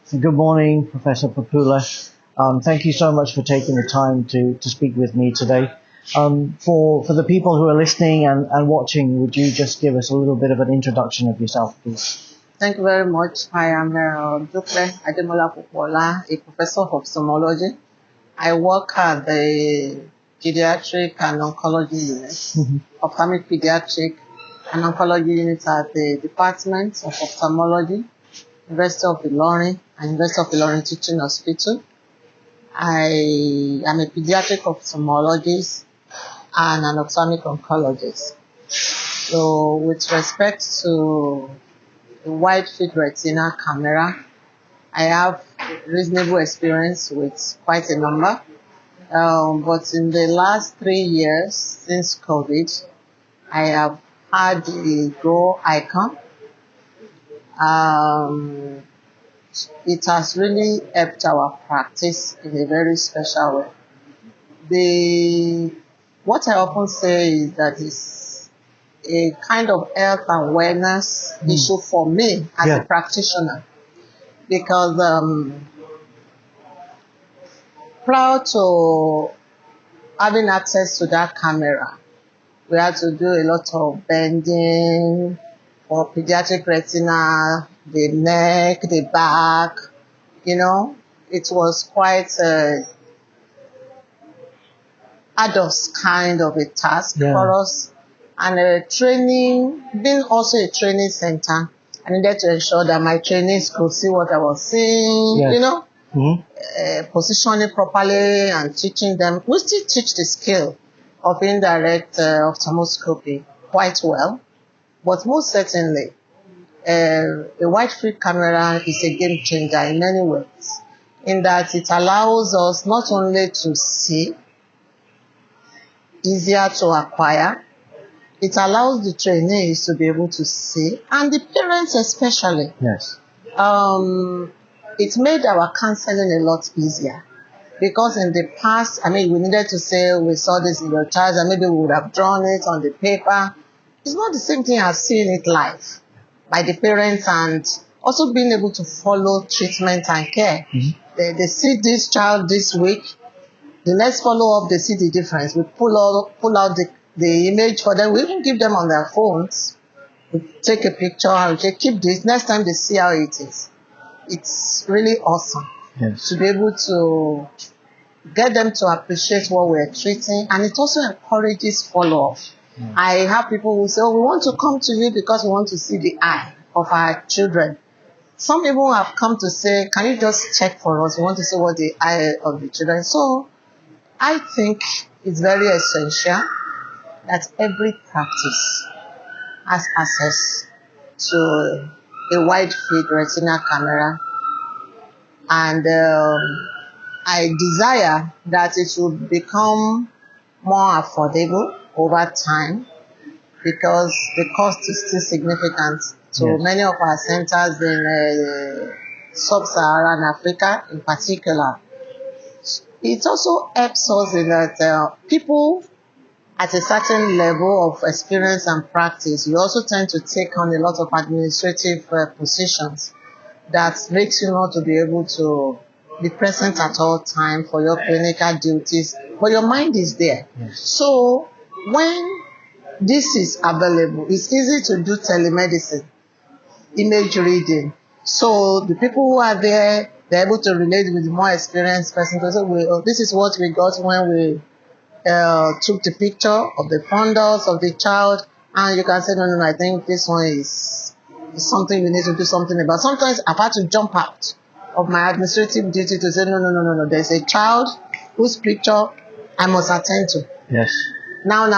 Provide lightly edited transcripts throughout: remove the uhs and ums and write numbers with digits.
Good morning, Professor Popoola. Thank you so much for taking the time to speak with me today. For the people who are listening and watching, would you just give us a little bit of an introduction of yourself, please? Thank you very much. I am Dupe Ademola-Popoola, a professor of ophthalmology. I work at the Pediatric and Oncology unit, Ophthalmic Pediatric and Oncology unit at the Department of Ophthalmology, University of Ilorin and University of Ilorin Teaching Hospital. I am a pediatric ophthalmologist and an ophthalmic oncologist. So with respect to the wide field retina camera, I have reasonable experience with quite a number. But in the last 3 years since COVID, I have had the Go ICON. It has really helped our practice in a very special way. What I often say is that it's a kind of health awareness issue for me as a practitioner, because prior to having access to that camera, we had to do a lot of bending for pediatric retina, the neck, the back. It was quite arduous kind of a task for us. And training, being also a training center, I needed to ensure that my trainees could see what I was seeing, positioning properly and teaching them. We still teach the skill of indirect ophthalmoscopy quite well, but most certainly, the wide field camera is a game changer in many ways, in that it allows us not only to see, easier to acquire, it allows the trainees to be able to see, and the parents especially. Yes. It made our counseling a lot easier, because in the past, we needed to say we saw this in your child, and maybe we would have drawn it on the paper. It's not the same thing as seeing it live by the parents, and also being able to follow treatment and care. They see this child this week, the next follow-up, they see the difference. We pull out the image for them. We even give them on their phones. We take a picture and say, keep this. Next time they see how it is. It's really awesome to be able to get them to appreciate what we're treating. And it also encourages follow-up. I have people who say, we want to come to you because we want to see the eye of our children. Some people have come to say, can you just check for us? We want to see what the eye of the children. So I think it's very essential that every practice has access to a wide field retina camera. And I desire that it will become more affordable over time, because the cost is still significant to many of our centers in sub-Saharan Africa in particular. It also helps us in that people at a certain level of experience and practice, you also tend to take on a lot of administrative positions that makes you not to be able to be present at all times for your clinical duties, but your mind is there. So when this is available, it's easy to do telemedicine, image reading. So the people who are there, they're able to relate with the more experienced person to say, this is what we got when we took the picture of the fundus of the child, and you can say, no, I think this one is something we need to do something about. Sometimes I've had to jump out of my administrative duty to say, no, there's a child whose picture I must attend to. Yes. Now, and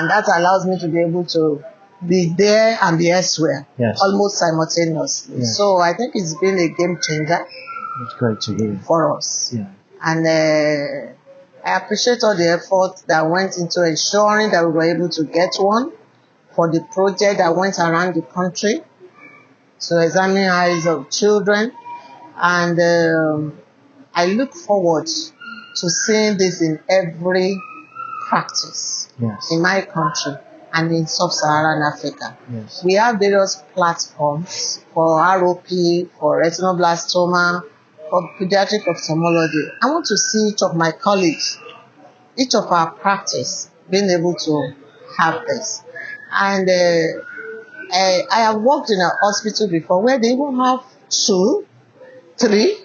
that allows me to be able to be there and be elsewhere, almost simultaneously. So I think it's been a game changer. It's great to hear for us. And I appreciate all the effort that went into ensuring that we were able to get one for the project that went around the country to examine eyes of children. And I look forward to seeing this in every practice in my country. and in sub-Saharan Africa. Yes. We have various platforms for ROP, for retinoblastoma, for pediatric ophthalmology. I want to see each of my colleagues, each of our practice being able to have this. And I have worked in an hospital before where they even have 2, 3,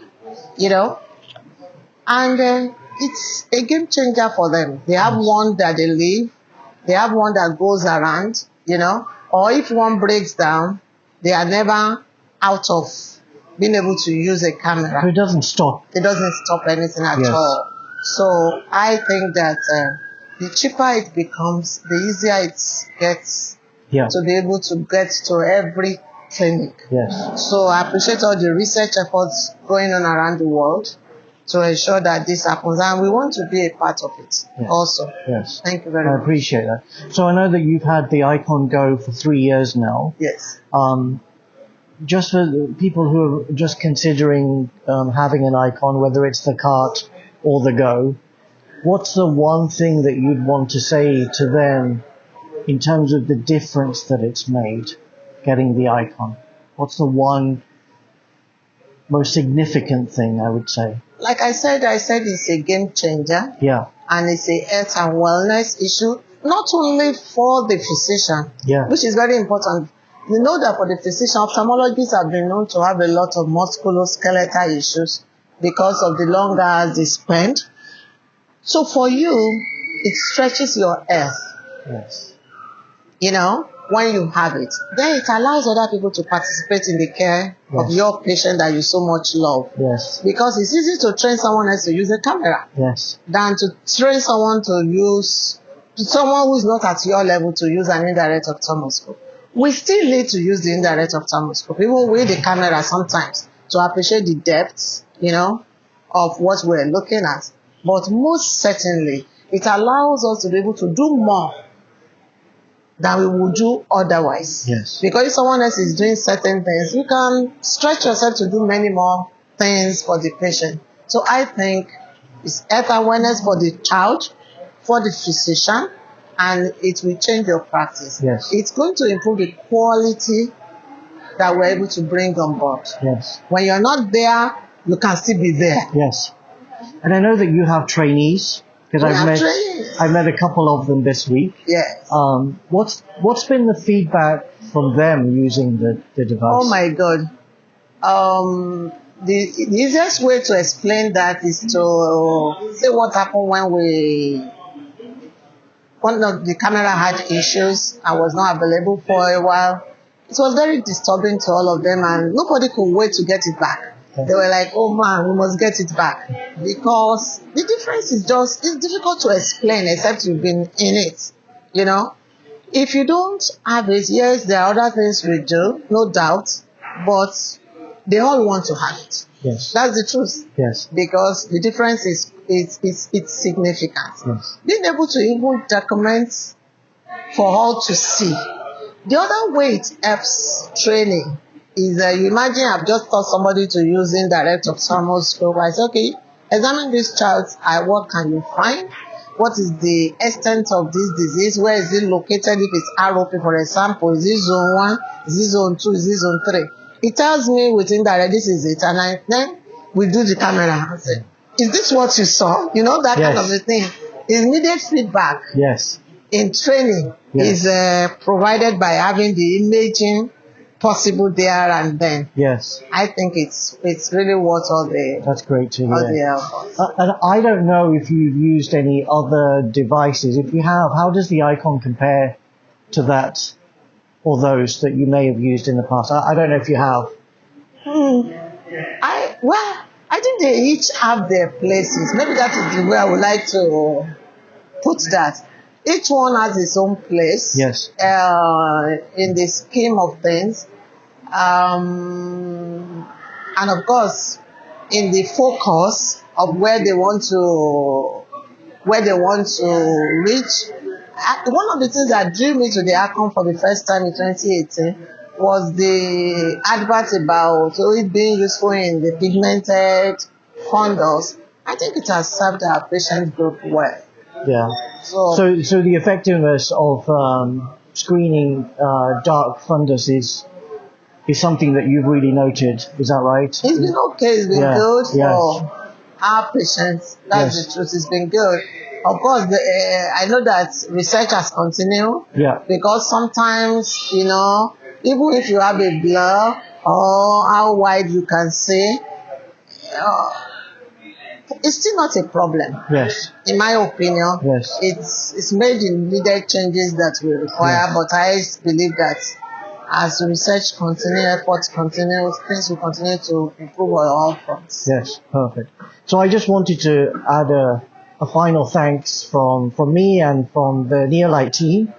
and it's a game changer for them. They have one that they leave, they have one that goes around, or if one breaks down, they are never out of being able to use a camera. It doesn't stop. It doesn't stop anything at all. So I think that the cheaper it becomes, the easier it gets to be able to get to every clinic. Yes. So I appreciate all the research efforts going on around the world to ensure that this happens, and we want to be a part of it also. Yes. Thank you very much. I appreciate that. So I know that you've had the ICON Go for 3 years now. Yes. Just for people who are just considering having an ICON, whether it's the cart or the Go, what's the one thing that you'd want to say to them in terms of the difference that it's made getting the ICON? What's the one most significant thing, I would say? Like I said it's a game changer. Yeah. And it's a health and wellness issue, not only for the physician, which is very important. You know that for the physician, ophthalmologists have been known to have a lot of musculoskeletal issues because of the long hours they spend. So for you, it stretches your health. Yes. When you have it. Then it allows other people to participate in the care of your patient that you so much love. Yes. Because it's easy to train someone else to use a camera. Yes. Than to train someone who's not at your level to use an indirect ophthalmoscope. We still need to use the indirect ophthalmoscope, even with the camera sometimes, to appreciate the depth, of what we're looking at. But most certainly, it allows us to be able to do more than we would do otherwise. Yes. Because if someone else is doing certain things, you can stretch yourself to do many more things for the patient. So I think it's health awareness for the child, for the physician, and it will change your practice. Yes. It's going to improve the quality that we're able to bring on board. Yes. When you're not there, you can still be there. Yes. And I know that you have trainees, because I've met a couple of them this week. Yes. What's been the feedback from them using the device? Oh my God. The easiest way to explain that is to say what happened when one of the camera had issues and was not available for a while. It was very disturbing to all of them, and nobody could wait to get it back. They were like, oh man, we must get it back. Because the difference is it's difficult to explain except you've been in it, If you don't have it, yes, there are other things we do, no doubt, but they all want to have it. Yes. That's the truth. Yes. Because the difference is it's significant. Yes. Being able to even document for all to see. The other way it helps training is you imagine I've just taught somebody to use indirect ophthalmoscope. I say, okay, examine this child's eye. What can you find? What is the extent of this disease? Where is it located? If it's ROP, for example, is it zone 1? Is it zone 2? Is it zone 3? It tells me with indirect, this is it. And then we do the camera. I say, is this what you saw? That kind of a thing. Immediate feedback. Yes. In training is provided by having the imaging possible there and then. Yes. I think it's really worth all the. That's great to hear. All and I don't know if you've used any other devices. If you have, how does the ICON compare to that or those that you may have used in the past? I don't know if you have. I think they each have their places. Maybe that is the way I would like to put that. Each one has its own place. Yes. In the scheme of things. And of course, in the focus of where they want to reach. One of the things that drew me to the ICON for the first time in 2018 was the advert about it being useful in the pigmented fundus. I think it has served our patient group well. Yeah. So the effectiveness of screening dark fundus is something that you've really noted. Is that right? It's been okay. It's been good for our patients. That's the truth. It's been good. Of course, I know that research has continued. Yeah. Because sometimes, you know, even if you have a blur or how wide you can see, it's still not a problem. Yes. In my opinion. Yes. It's made the needed changes that we require, but I believe that as research continues, efforts continue, things will continue to improve on all fronts. Yes, perfect. So I just wanted to add a final thanks from me and from the Neolight team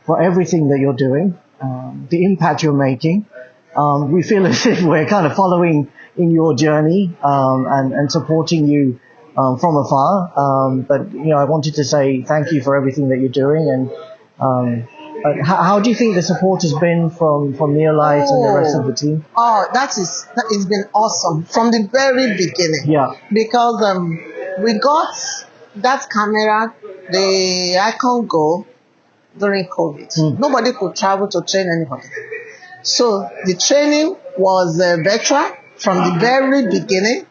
for everything that you're doing, the impact you're making. We feel as if we're kind of following in your journey and supporting you from afar. But you know, I wanted to say thank you for everything that you're doing. And how do you think the support has been from Neolight and the rest of the team? It's been awesome from the very beginning. Yeah. Because we got that camera, the ICON Go, during COVID. Nobody could travel to train anybody. So the training was virtual from the very beginning,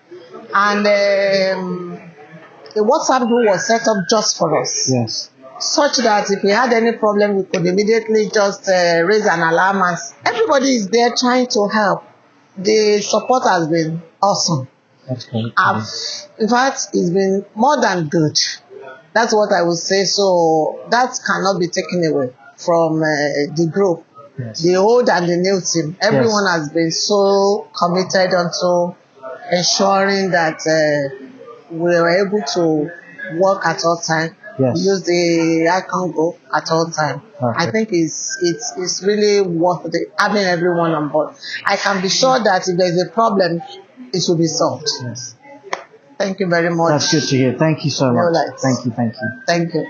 and the WhatsApp group was set up just for us. Yes. Such that if we had any problem, we could immediately just raise an alarm, and everybody is there trying to help. The support has been awesome. That's great. In fact, it's been more than good. That's what I would say. So that cannot be taken away from the group. Yes. The old and the new team. Everyone has been so committed onto ensuring that we are able to work at all time. Yes. Use the ICON Go at all time. Perfect. I think it's really worth having everyone on board. I can be sure that if there's a problem, it will be solved. Yes. Thank you very much. That's good to hear. Thank you so much. Neolight. Thank you. Thank you.